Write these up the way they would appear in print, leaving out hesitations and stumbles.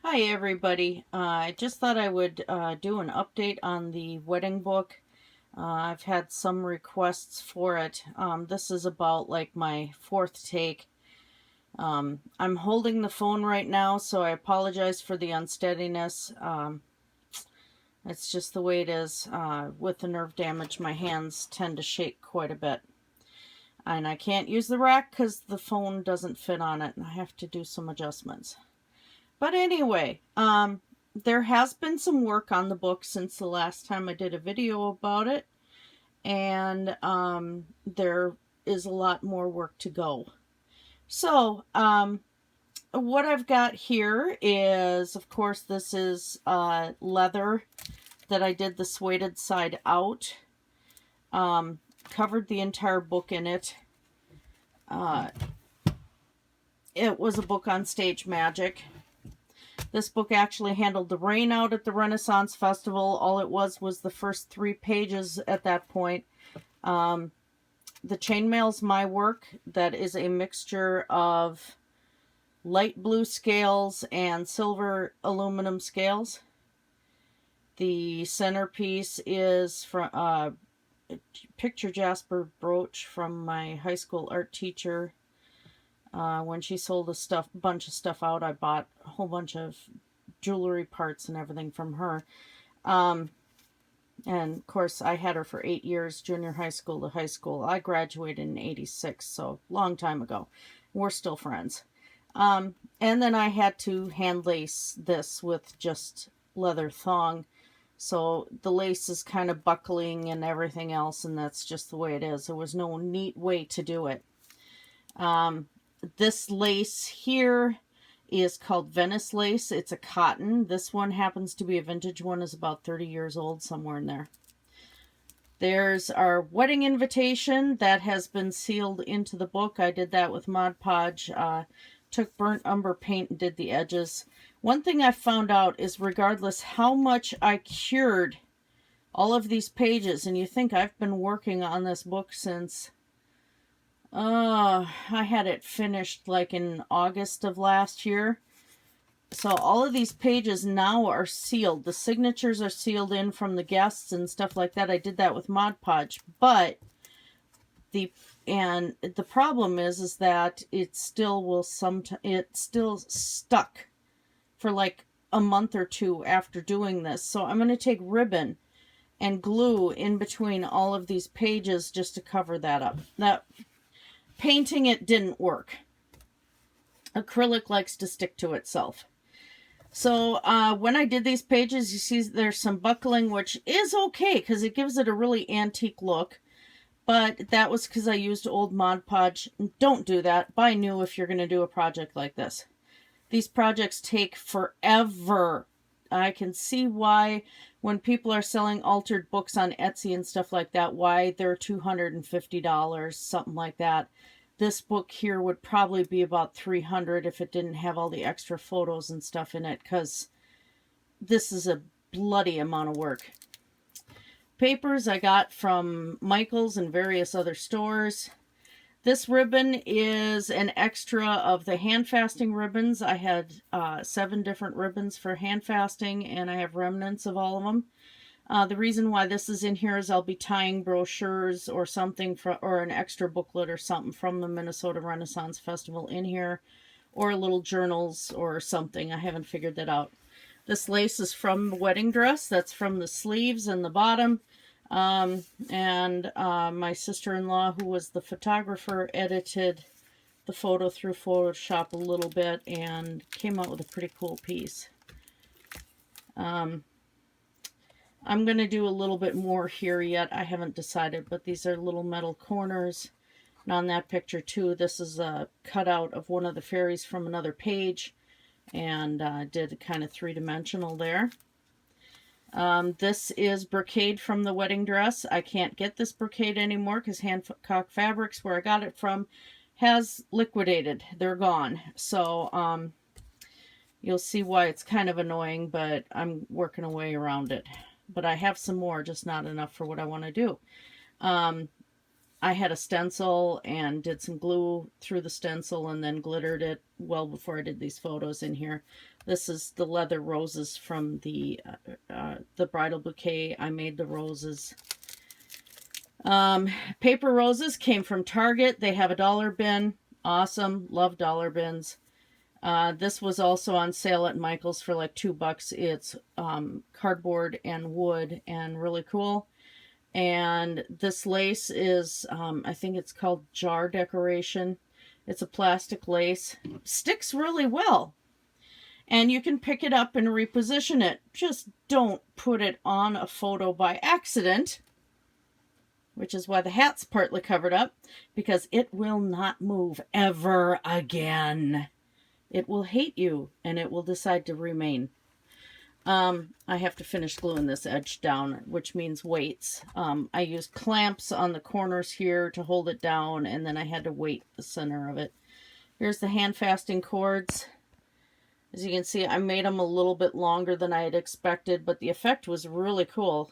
Hi everybody. I just thought I would do an update on the wedding book. I've had some requests for it. This is about like my fourth take. I'm holding the phone right now, so I apologize for the unsteadiness. It's just the way it is. With the nerve damage, my hands tend to shake quite a bit. And I can't use the rack because the phone doesn't fit on it, and I have to do some adjustments. But anyway, there has been some work on the book since the last time I did a video about it, and there is a lot more work to go. So, what I've got here is, of course, this is leather that I did the suede side out. Covered the entire book in it. It was a book on stage magic. This book actually handled the rain out at the Renaissance Festival. All it was the first 3 pages at that point. The chainmail's my work. That is a mixture of light blue scales and silver aluminum scales. The centerpiece is from a picture jasper brooch from my high school art teacher. When she sold a bunch of stuff out, I bought a whole bunch of jewelry parts and everything from her. And of course, I had her for 8 years, junior high school to high school. I graduated in '86, so long time ago. We're still friends. And then I had to hand lace this with just leather thong. So the lace is kind of buckling and everything else, and that's just the way it is. There was no neat way to do it. This lace here is called Venice lace. It's a cotton. This one happens to be a vintage one, is about 30 years old, somewhere in there. There's our wedding invitation that has been sealed into the book. I did that with Mod Podge. Took burnt umber paint and did the edges. One thing I found out is regardless how much I cured all of these pages, and you think I've been working on this book since I had it finished like in August of last year. So all of these pages now are sealed. The signatures are sealed in from the guests and stuff like that. I did that with Mod Podge, but the problem is that it still stuck for like a month or two after doing this. So I'm going to take ribbon and glue in between all of these pages just to cover that up. That painting it didn't work. Acrylic likes to stick to itself. So when I did these pages, you see there's some buckling, which is okay because it gives it a really antique look. But that was because I used old Mod Podge. Don't do that. Buy new if you're going to do a project like this. These projects take forever. I can see why when people are selling altered books on Etsy and stuff like that, why they're $250, something like that. This book here would probably be about $300 if it didn't have all the extra photos and stuff in it, because this is a bloody amount of work. Papers I got from Michael's and various other stores. This ribbon is an extra of the hand fasting ribbons. I had 7 different ribbons for hand fasting, and I have remnants of all of them. The reason why this is in here is I'll be tying brochures or something or an extra booklet or something from the Minnesota Renaissance Festival in here, or little journals or something. I haven't figured that out. This lace is from the wedding dress. That's from the sleeves and the bottom. My sister-in-law, who was the photographer, edited the photo through Photoshop a little bit and came out with a pretty cool piece. I'm going to do a little bit more here yet. I haven't decided, but these are little metal corners. And on that picture too, this is a cutout of one of the fairies from another page, and did kind of 3-dimensional there. This is brocade from the wedding dress. I can't get this brocade anymore because Hancock Fabrics, where I got it from, has liquidated. They're gone. So you'll see why it's kind of annoying, but I'm working a way around it. But I have some more, just not enough for what I want to do. I had a stencil and did some glue through the stencil and then glittered it well before I did these photos in here. This is the leather roses from the bridal bouquet. I made the roses. Paper roses came from Target. They have a dollar bin. Awesome. Love dollar bins. This was also on sale at Michael's for like $2. It's cardboard and wood and really cool. And this lace is, I think it's called jar decoration. It's a plastic lace. Sticks really well. And you can pick it up and reposition it. Just don't put it on a photo by accident, which is why the hat's partly covered up, because it will not move ever again. It will hate you, and it will decide to remain. I have to finish gluing this edge down, which means weights. I used clamps on the corners here to hold it down, and then I had to weight the center of it. Here's the hand fasting cords. As you can see, I made them a little bit longer than I had expected, but the effect was really cool.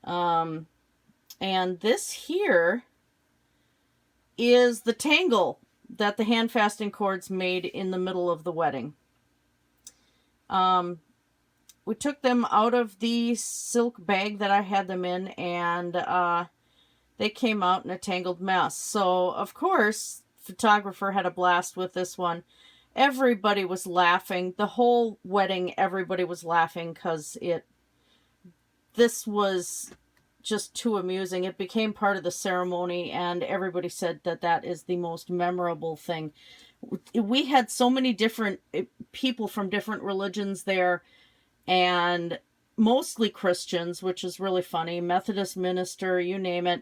And this here is the tangle that the hand fasting cords made in the middle of the wedding. We took them out of the silk bag that I had them in, and they came out in a tangled mess. So, of course, the photographer had a blast with this one. Everybody was laughing. The whole wedding, everybody was laughing because this was just too amusing. It became part of the ceremony, and everybody said that that is the most memorable thing. We had so many different people from different religions there, and mostly Christians, which is really funny. Methodist minister, you name it.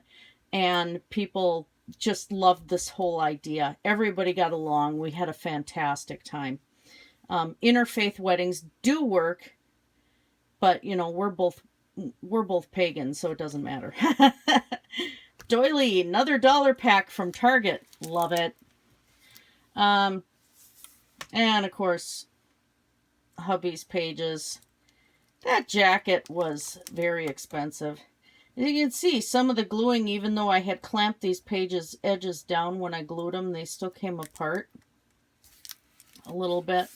And people just loved this whole idea. Everybody got along. We had a fantastic time. Interfaith weddings do work, but you know, we're both pagans, so it doesn't matter. Doily, another dollar pack from Target. Love it. And of course, hubby's pages. That jacket was very expensive. As you can see, some of the gluing, even though I had clamped these pages edges down when I glued them, they still came apart a little bit.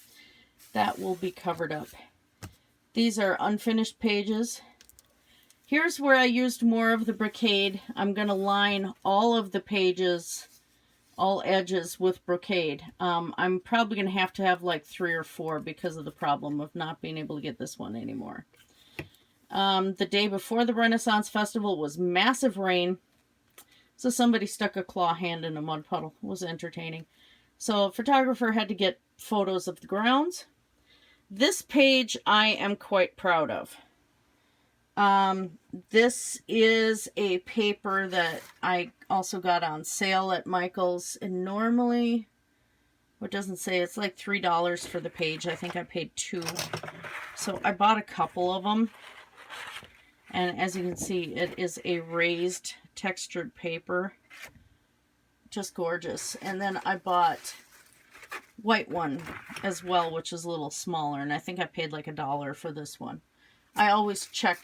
That will be covered up. These are unfinished pages. Here's where I used more of the brocade. I'm going to line all of the pages, all edges with brocade. I'm probably going to have like 3 or 4 because of the problem of not being able to get this one anymore. The day before the Renaissance Festival was massive rain. So somebody stuck a claw hand in a mud puddle. It was entertaining. So a photographer had to get photos of the grounds. This page I am quite proud of. This is a paper that I also got on sale at Michael's, and normally, what doesn't say, it's like $3 for the page. I think I paid $2. So I bought a couple of them, and as you can see, it is a raised textured paper. Just gorgeous. And then I bought white one as well, which is a little smaller, and I think I paid like $1 for this one. I always check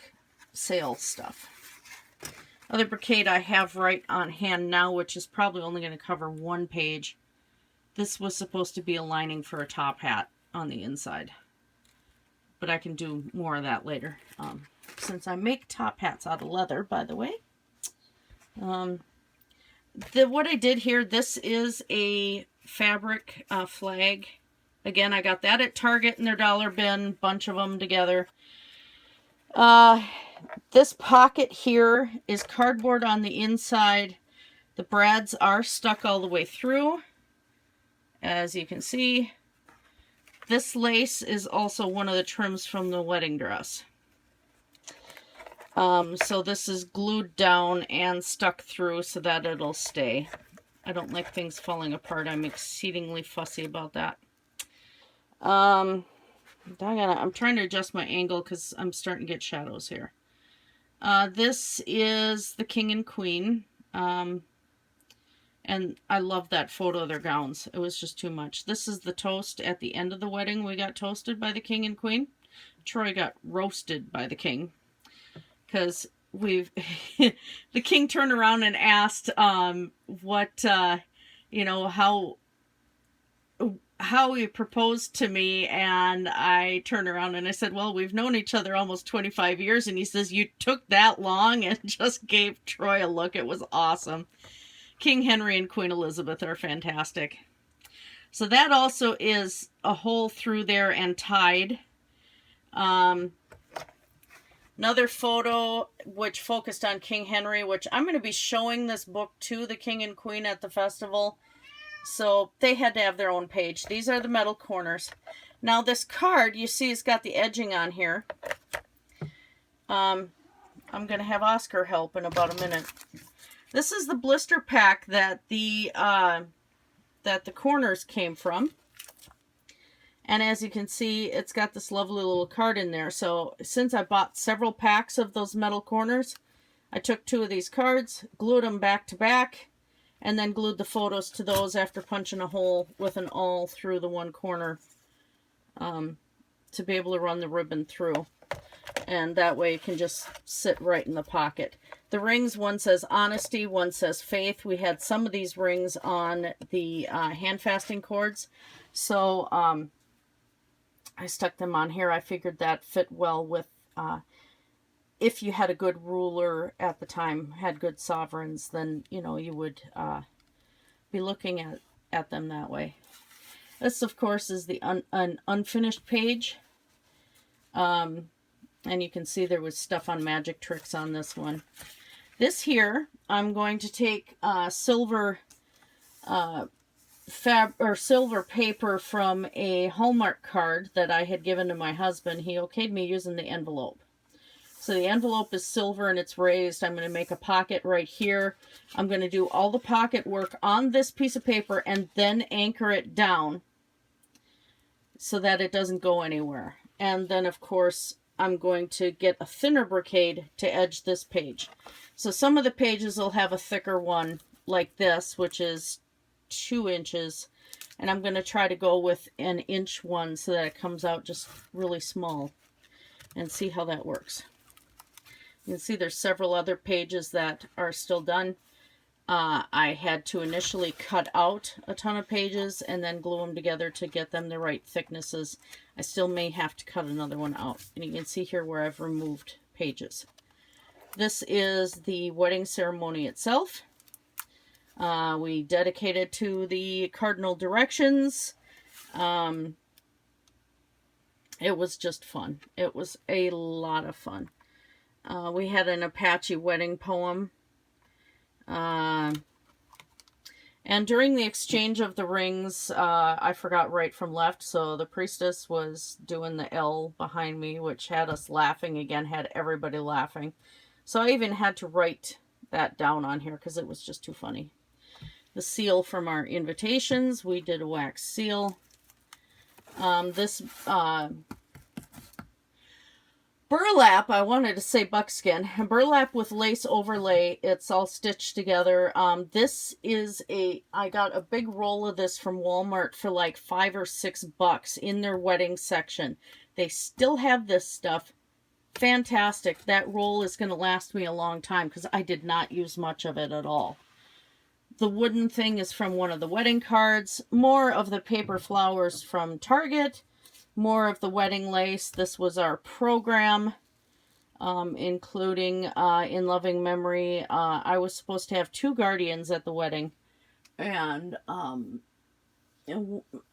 sale stuff. Other brocade I have right on hand now, which is probably only going to cover 1 page. This was supposed to be a lining for a top hat on the inside, but I can do more of that later, since I make top hats out of leather, by the way. What I did here, this is a fabric flag. Again, I got that at Target in their dollar bin, bunch of them together. This pocket here is cardboard on the inside. The brads are stuck all the way through, as you can see. This lace is also one of the trims from the wedding dress. So this is glued down and stuck through so that it'll stay. I don't like things falling apart. I'm exceedingly fussy about that. I'm trying to adjust my angle because I'm starting to get shadows here. This is the king and queen. And I love that photo of their gowns. It was just too much. This is the toast at the end of the wedding. We got toasted by the king and queen. Troy got roasted by the king. Because the king turned around and asked, Howie proposed to me, and I turned around and I said, well, we've known each other almost 25 years. And he says, you took that long, and just gave Troy a look. It was awesome. King Henry and Queen Elizabeth are fantastic. So that also is a hole through there and tied. Another photo which focused on King Henry, which I'm going to be showing this book to the King and Queen at the festival. So they had to have their own page. These are the metal corners. Now this card, you see, it's got the edging on here. I'm going to have Oscar help in about a minute. This is the blister pack that the corners came from. And as you can see, it's got this lovely little card in there. So since I bought several packs of those metal corners, I took 2 of these cards, glued them back to back, and then glued the photos to those after punching a hole with an awl through the one corner to be able to run the ribbon through. And that way it can just sit right in the pocket. The rings, one says honesty, one says faith. We had some of these rings on the hand fasting cords. So I stuck them on here. I figured that fit well with if you had a good ruler at the time, had good sovereigns, then, you know, you would be looking at them that way. This, of course, is the an unfinished page. And you can see there was stuff on magic tricks on this one. This here, I'm going to take silver silver paper from a Hallmark card that I had given to my husband. He okayed me using the envelope. So the envelope is silver and it's raised. I'm going to make a pocket right here. I'm going to do all the pocket work on this piece of paper and then anchor it down so that it doesn't go anywhere. And then, of course, I'm going to get a thinner brocade to edge this page. So some of the pages will have a thicker one like this, which is 2 inches. And I'm going to try to go with an inch one so that it comes out just really small. And see how that works. You can see there's several other pages that are still done. I had to initially cut out a ton of pages and then glue them together to get them the right thicknesses. I still may have to cut another one out. And you can see here where I've removed pages. This is the wedding ceremony itself. We dedicated to the cardinal directions. It was just fun. It was a lot of fun. We had an Apache wedding poem. And during the exchange of the rings, I forgot right from left, so the priestess was doing the L behind me, which had us laughing again, had everybody laughing. So I even had to write that down on here because it was just too funny. The seal from our invitations, we did a wax seal. This burlap, I wanted to say buckskin, burlap with lace overlay. It's all stitched together. This is I got a big roll of this from Walmart for like $5 or $6 in their wedding section. They still have this stuff. Fantastic. That roll is going to last me a long time because I did not use much of it at all. The wooden thing is from one of the wedding cards. More of the paper flowers from Target. More of the wedding lace. This was our program, including in loving memory. I was supposed to have 2 guardians at the wedding, and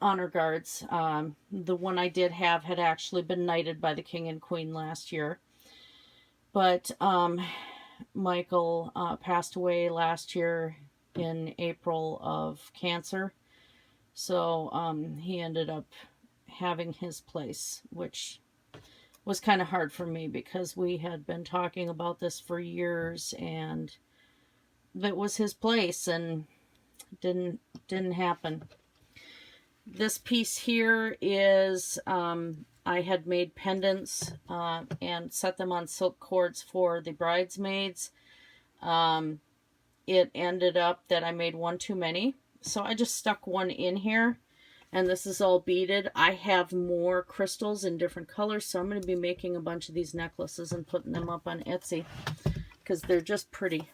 honor guards. The one I did have had actually been knighted by the king and queen last year, but Michael passed away last year in April of cancer, so he ended up having his place, which was kind of hard for me because we had been talking about this for years, and it was his place and didn't happen. This piece here is I had made pendants and set them on silk cords for the bridesmaids. It ended up that I made one too many, so I just stuck one in here. And this is all beaded. I have more crystals in different colors, so I'm going to be making a bunch of these necklaces and putting them up on Etsy because they're just pretty.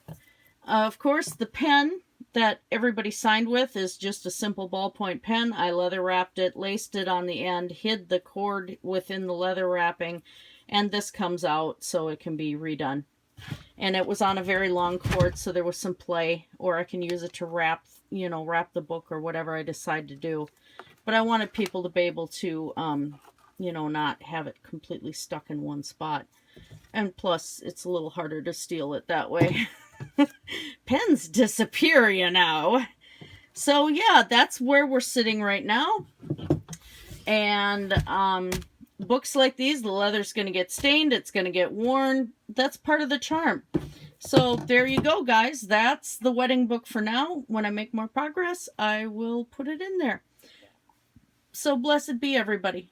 Of course, the pen that everybody signed with is just a simple ballpoint pen. I leather wrapped it, laced it on the end, hid the cord within the leather wrapping, and this comes out so it can be redone. And it was on a very long cord, so there was some play, or I can use it to wrap, you know, wrap the book or whatever I decide to do. But I wanted people to be able to, you know, not have it completely stuck in one spot. And plus, it's a little harder to steal it that way. Pens disappear, you know. So yeah, that's where we're sitting right now. And books like these, the leather's going to get stained, it's going to get worn. That's part of the charm. So there you go, guys. That's the wedding book for now. When I make more progress, I will put it in there. So blessed be everybody.